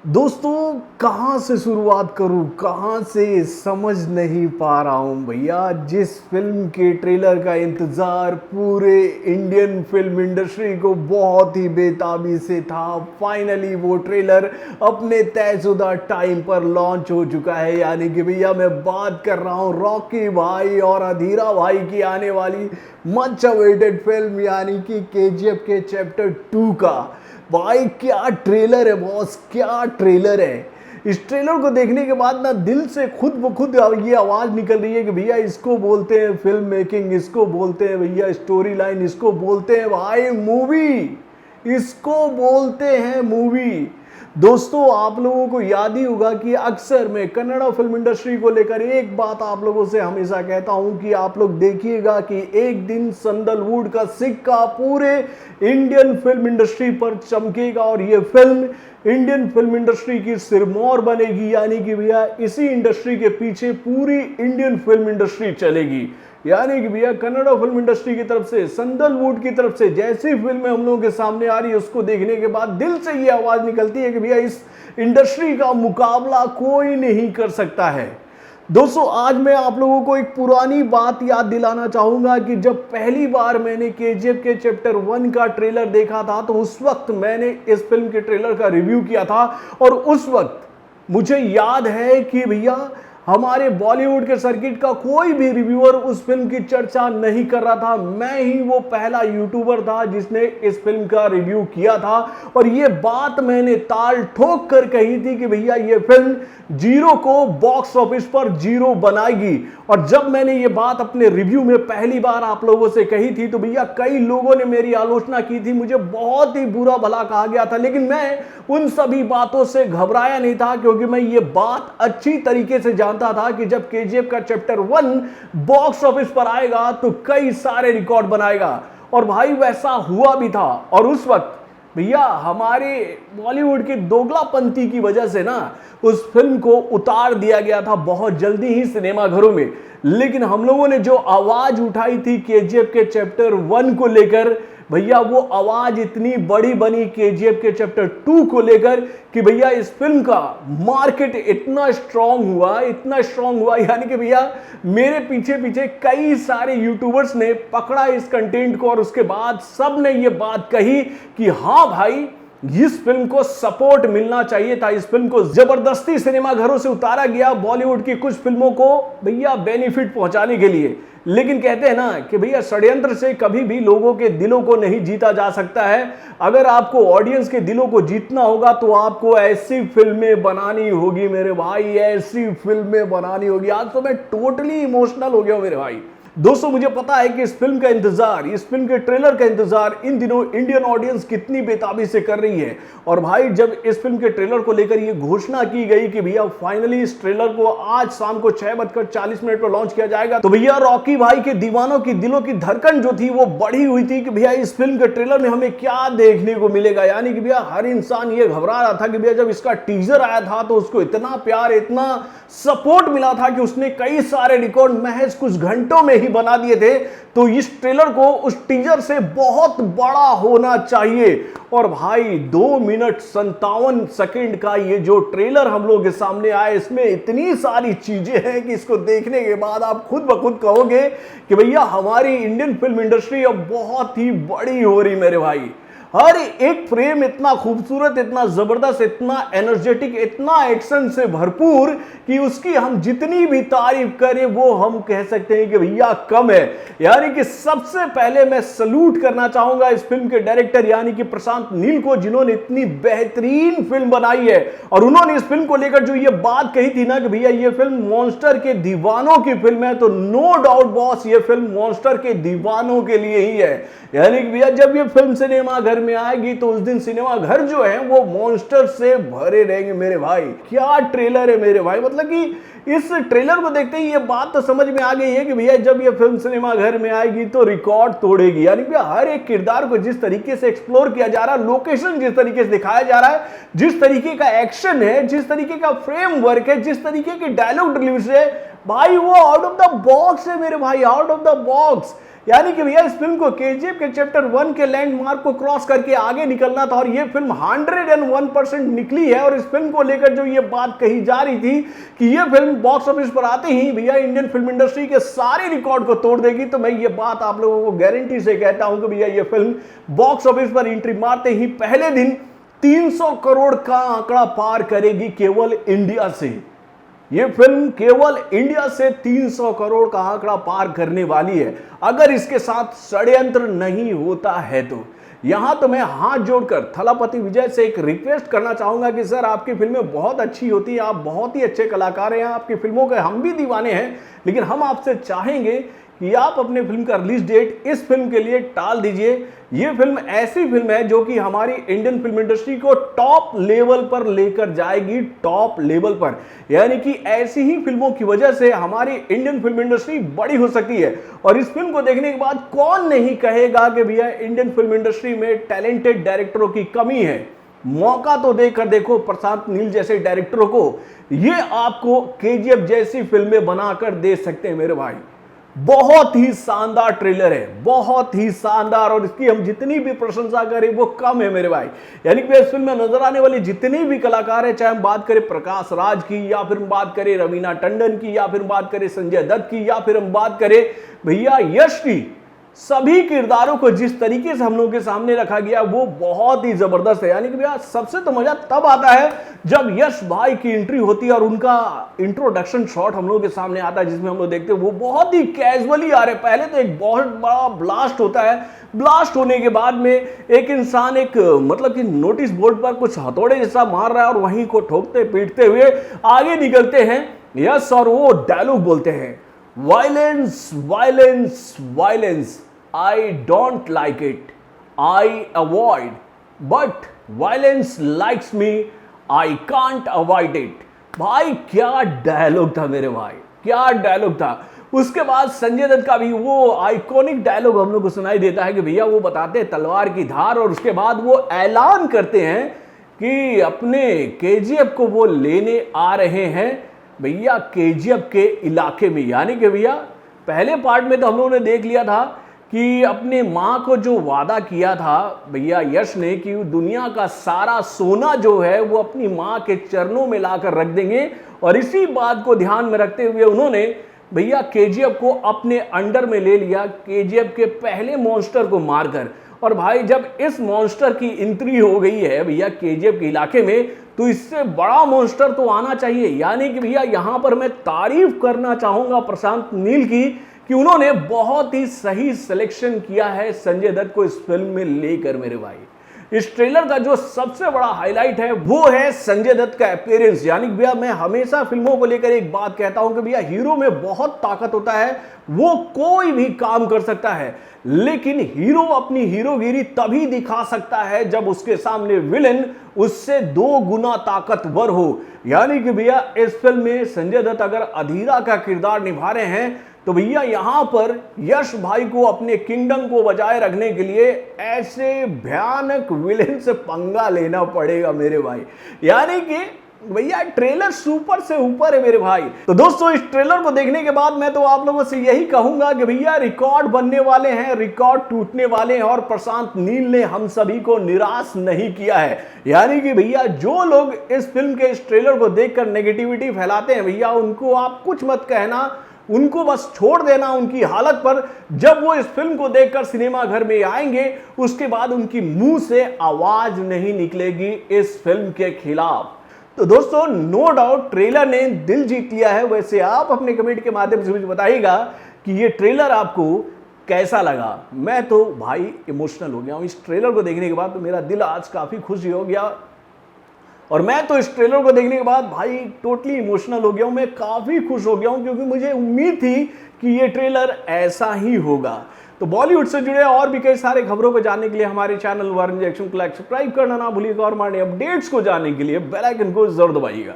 दोस्तों कहाँ से शुरुआत करूँ कहाँ से समझ नहीं पा रहा हूँ भैया। जिस फिल्म के ट्रेलर का इंतज़ार पूरे इंडियन फिल्म इंडस्ट्री को बहुत ही बेताबी से था, फाइनली वो ट्रेलर अपने तयशुदा टाइम पर लॉन्च हो चुका है। यानी कि भैया मैं बात कर रहा हूँ रॉकी भाई और अधीरा भाई की आने वाली मच अवेटेड फिल्म यानी कि केजीएफ के चैप्टर 2 का। भाई क्या ट्रेलर है बॉस, क्या ट्रेलर है। इस ट्रेलर को देखने के बाद ना दिल से खुद ब खुद ये आवाज़ निकल रही है कि भैया इसको बोलते हैं फिल्म मेकिंग, इसको बोलते हैं भैया स्टोरी लाइन, इसको बोलते हैं भाई मूवी, इसको बोलते हैं मूवी। दोस्तों आप लोगों को याद ही होगा कि अक्सर मैं कन्नड़ा फिल्म इंडस्ट्री को लेकर एक बात आप लोगों से हमेशा कहता हूं कि आप लोग देखिएगा कि एक दिन सैंडलवुड का सिक्का पूरे इंडियन फिल्म इंडस्ट्री पर चमकेगा और ये फिल्म इंडियन फिल्म इंडस्ट्री की सिरमौर बनेगी। यानी कि भैया इसी इंडस्ट्री के पीछे पूरी इंडियन फिल्म इंडस्ट्री चलेगी। यानी कि भैया कन्नड़ा फिल्म इंडस्ट्री की तरफ से, सैंडलवुड की तरफ से जैसी फिल्में हम लोगों के सामने आ रही है उसको देखने के बाद दिल से ये आवाज निकलती है कि भैया इस इंडस्ट्री का मुकाबला कोई नहीं कर सकता है। दोस्तों आज मैं आप लोगों को एक पुरानी बात याद दिलाना चाहूंगा कि जब पहली बार मैंने केजीएफ के चैप्टर 1 का ट्रेलर देखा था तो उस वक्त मैंने इस फिल्म के ट्रेलर का रिव्यू किया था और उस वक्त मुझे याद है कि भैया हमारे बॉलीवुड के सर्किट का कोई भी रिव्यूअर उस फिल्म की चर्चा नहीं कर रहा था। मैं ही वो पहला यूट्यूबर था जिसने इस फिल्म का रिव्यू किया था और ये बात मैंने ताल ठोक कर कही थी कि भैया ये फिल्म जीरो को बॉक्स ऑफिस पर जीरो बनाएगी। और जब मैंने ये बात अपने रिव्यू में पहली बार आप लोगों से कही थी तो भैया कई लोगों ने मेरी आलोचना की थी, मुझे बहुत ही बुरा भला कहा गया था, लेकिन मैं उन सभी बातों से घबराया नहीं था क्योंकि मैं ये बात अच्छी तरीके से जानता था कि जब केजीएफ का चैप्टर 1 बॉक्स ऑफिस पर आएगा तो कई सारे रिकॉर्ड बनाएगा। और भाई वैसा हुआ भी था। और उस वक्त भैया हमारे बॉलीवुड की दोगलापंथी की वजह से ना उस फिल्म को उतार दिया गया था बहुत जल्दी ही सिनेमाघरों में। लेकिन हम लोगों ने जो आवाज उठाई थी केजीएफ के चैप्टर 1 को लेकर, भैया वो आवाज इतनी बड़ी बनी केजीएफ के चैप्टर 2 को लेकर कि भैया इस फिल्म का मार्केट इतना स्ट्रांग हुआ यानी कि भैया मेरे पीछे पीछे कई सारे यूट्यूबर्स ने पकड़ा इस कंटेंट को और उसके बाद सब ने ये बात कही कि हाँ भाई इस फिल्म को सपोर्ट मिलना चाहिए था। इस फिल्म को जबरदस्ती सिनेमाघरों से उतारा गया बॉलीवुड की कुछ फिल्मों को भैया बेनिफिट पहुंचाने के लिए। लेकिन कहते हैं ना कि भैया षड्यंत्र से कभी भी लोगों के दिलों को नहीं जीता जा सकता है। अगर आपको ऑडियंस के दिलों को जीतना होगा तो आपको ऐसी फिल्में बनानी होगी मेरे भाई, ऐसी फिल्में बनानी होगी। आज तो मैं टोटली इमोशनल हो गया हूं मेरे भाई। दोस्तों मुझे पता है कि इस फिल्म का इंतजार, इस फिल्म के ट्रेलर का इंतजार इन दिनों इंडियन ऑडियंस कितनी बेताबी से कर रही है। और भाई जब इस फिल्म के ट्रेलर को लेकर ये घोषणा की गई कि भैया फाइनली इस ट्रेलर को आज शाम को 6:40 पर लॉन्च किया जाएगा तो भैया रॉकी भाई के दीवानों की दिलों की धड़कन जो थी वो बढ़ी हुई थी कि भैया इस फिल्म के ट्रेलर में हमें क्या देखने को मिलेगा। यानी कि भैया हर इंसान ये घबरा रहा था कि भैया जब इसका टीजर आया था तो उसको इतना प्यार, इतना सपोर्ट मिला था कि उसने कई सारे रिकॉर्ड महज कुछ घंटों में ही बना दिए थे। तो इस ट्रेलर को उस टीजर से बहुत बड़ा होना चाहिए। और भाई 2 मिनट 57 सेकंड का ये जो ट्रेलर हम लोग के सामने आया इसमें इतनी सारी चीजें हैं कि इसको देखने के बाद आप खुद ब खुद कहोगे कि भैया हमारी इंडियन फिल्म इंडस्ट्री अब बहुत ही बड़ी हो रही मेरे भाई। हर एक फ्रेम इतना खूबसूरत, इतना जबरदस्त, इतना एनर्जेटिक, इतना एक्शन से भरपूर कि उसकी हम जितनी भी तारीफ करें वो हम कह सकते हैं कि भैया कम है। यानी कि सबसे पहले मैं सलूट करना चाहूंगा इस फिल्म के डायरेक्टर यानी कि प्रशांत नील को, जिन्होंने इतनी बेहतरीन फिल्म बनाई है। और उन्होंने इस फिल्म को लेकर जो ये बात कही थी ना कि भैया ये फिल्म मॉन्स्टर के दीवानों की फिल्म है, तो नो डाउट बॉस ये फिल्म मॉन्स्टर के दीवानों के लिए ही है। यानी कि भैया जब ये फिल्म सिनेमा घर में आएगी तो उस दिन सिनेमा घर जो है वो मॉन्स्टर से भरे रहेंगे मेरे भाई। क्या ट्रेलर है मेरे भाई, मतलब कि इस ट्रेलर को देखते ही ये बात तो समझ में आ गई है कि भैया जब ये फिल्म सिनेमा घर में आएगी तो रिकॉर्ड तोड़ेगी। यानी कि हर एक किरदार को जिस तरीके से एक्सप्लोर किया जा रहा है, लोकेशन जिस तरीके से दिखाया जा रहा है, जिस तरीके का एक्शन है, जिस तरीके का फ्रेमवर्क है, जिस तरीके की डायलॉग डिलीवरी है, भाई वो आउट ऑफ द बॉक्स है मेरे भाई, आउट ऑफ द बॉक्स। यानी कि भैया इस फिल्म को केजीएफ के चैप्टर 1 के लैंडमार्क को क्रॉस करके आगे निकलना था और ये फिल्म 101% निकली है। और इस फिल्म को लेकर जो ये बात कही जा रही थी कि ये फिल्म बॉक्स ऑफिस पर आते ही भैया इंडियन फिल्म इंडस्ट्री के सारे रिकॉर्ड को तोड़ देगी, तो मैं ये बात आप लोगों को गारंटी से कहता हूं कि भैया ये फिल्म बॉक्स ऑफिस पर एंट्री मारते ही पहले दिन 300 करोड़ का आंकड़ा पार करेगी केवल इंडिया से। ये फिल्म केवल इंडिया से 300 करोड़ का आंकड़ा पार करने वाली है, अगर इसके साथ षड्यंत्र नहीं होता है तो। यहां तो मैं हाथ जोड़कर थलापति विजय से एक रिक्वेस्ट करना चाहूंगा कि सर आपकी फिल्में बहुत अच्छी होती हैं, आप बहुत ही अच्छे कलाकार हैं, आपकी फिल्मों के हम भी दीवाने हैं, लेकिन हम आपसे चाहेंगे कि आप अपने फिल्म का रिलीज डेट इस फिल्म के लिए टाल दीजिए। ये फिल्म ऐसी फिल्म है जो कि हमारी इंडियन फिल्म इंडस्ट्री को टॉप लेवल पर लेकर जाएगी, टॉप लेवल पर। यानी कि ऐसी ही फिल्मों की वजह से हमारी इंडियन फिल्म इंडस्ट्री बड़ी हो सकती है। और इस फिल्म को देखने के बाद कौन नहीं कहेगा कि भैया इंडियन फिल्म इंडस्ट्री में टैलेंटेड डायरेक्टरों की कमी है। मौका तो देकर देखो प्रशांत नील जैसे डायरेक्टरों को, ये आपको केजीएफ जैसी फिल्में बनाकर दे सकते हैं मेरे भाई। बहुत ही शानदार ट्रेलर है, बहुत ही शानदार, और इसकी हम जितनी भी प्रशंसा करें वो कम है मेरे भाई। यानी कि इस फिल्म में नजर आने वाले जितने भी कलाकार हैं, चाहे हम बात करें प्रकाश राज की, या फिर हम बात करें रवीना टंडन की, या फिर बात करें संजय दत्त की, या फिर हम बात करें भैया यश की, सभी किरदारों को जिस तरीके से हम लोगों के सामने रखा गया वो बहुत ही जबरदस्त है। यानी कि भैया सबसे तो मजा तब आता है जब यश भाई की एंट्री होती है और उनका इंट्रोडक्शन शॉट हम लोगों के सामने आता है, जिसमें हम लोग देखते हैं वो बहुत ही कैजुअली आ रहे। पहले तो एक बहुत बड़ा ब्लास्ट होता है, ब्लास्ट होने के बाद में एक इंसान एक मतलब कि नोटिस बोर्ड पर कुछ हथौड़े जैसा मार रहा है और वहीं को ठोकते पीटते हुए आगे निकलते हैं यश, और वो डायलॉग बोलते हैं, violence violence violence, I don't like it, I avoid, but violence likes me, I can't avoid it। भाई क्या डायलॉग था मेरे भाई, क्या डायलॉग था। उसके बाद संजय दत्त का भी वो आइकॉनिक डायलॉग हम लोग को सुनाई देता है कि भैया वो बताते हैं तलवार की धार, और उसके बाद वो ऐलान करते हैं कि अपने केजीएफ को वो लेने आ रहे हैं भैया केजीएफ के इलाके में। यानी कि भैया पहले पार्ट में तो हम लोगों ने देख लिया था कि अपने माँ को जो वादा किया था भैया यश ने कि दुनिया का सारा सोना जो है वो अपनी माँ के चरणों में लाकर रख देंगे, और इसी बात को ध्यान में रखते हुए उन्होंने भैया केजीएफ को अपने अंडर में ले लिया, केजीएफ के पहले मॉन्स्टर को मारकर। और भाई जब इस मॉन्स्टर की एंट्री हो गई है भैया केजीएफ के इलाके में, तो इससे बड़ा मॉन्स्टर तो आना चाहिए। यानी कि भैया यहां पर मैं तारीफ करना चाहूंगा प्रशांत नील की कि उन्होंने बहुत ही सही सिलेक्शन किया है संजय दत्त को इस फिल्म में लेकर मेरे भाई। इस ट्रेलर का जो सबसे बड़ा हाईलाइट है वो है संजय दत्त का अपीयरेंस। यानी भैया मैं हमेशा फिल्मों को लेकर एक बात कहता हूं कि भैया हीरो में बहुत ताकत होता है, वो कोई भी काम कर सकता है, लेकिन हीरो अपनी हीरोगिरी तभी दिखा सकता है जब उसके सामने विलेन उससे 2 गुना ताकतवर हो। यानी कि भैया इस फिल्म में संजय दत्त अगर अधीरा का किरदार निभा रहे हैं तो भैया यहां पर यश भाई को अपने किंगडम को बचाए रखने के लिए ऐसे भयानक विलेन से पंगा लेना पड़ेगा मेरे भाई। यानी कि भैया ट्रेलर सुपर से ऊपर है मेरे भाई। तो दोस्तों इस ट्रेलर को देखने के बाद मैं तो आप लोगों से यही कहूंगा कि भैया रिकॉर्ड बनने वाले हैं, रिकॉर्ड टूटने वाले हैं, और प्रशांत नील ने हम सभी को निराश नहीं किया है। यानी कि भैया जो लोग इस फिल्म के इस ट्रेलर को देखकर नेगेटिविटी फैलाते हैं भैया उनको आप कुछ मत कहना, उनको बस छोड़ देना उनकी हालत पर। जब वो इस फिल्म को देखकर सिनेमा घर में आएंगे उसके बाद उनकी मुंह से आवाज नहीं निकलेगी इस फिल्म के खिलाफ। तो दोस्तों नो डाउट ट्रेलर ने दिल जीत लिया है। वैसे आप अपने कमेंट के माध्यम से मुझे बताइएगा कि ये ट्रेलर आपको कैसा लगा। मैं तो भाई इमोशनल हो गया हूं इस ट्रेलर को देखने के बाद, तो मेरा दिल आज काफी खुश हो गया, और मैं तो इस ट्रेलर को देखने के बाद भाई टोटली इमोशनल हो गया हूं। मैं काफी खुश हो गया हूं क्योंकि मुझे उम्मीद थी कि ये ट्रेलर ऐसा ही होगा। तो बॉलीवुड से जुड़े और भी कई सारे खबरों को जानने के लिए हमारे चैनल वारंग एक्शन को सब्सक्राइब करना ना भूलिएगा, और हमारे अपडेट्स को जानने के लिए बेल आइकन को जरूर दबाइएगा।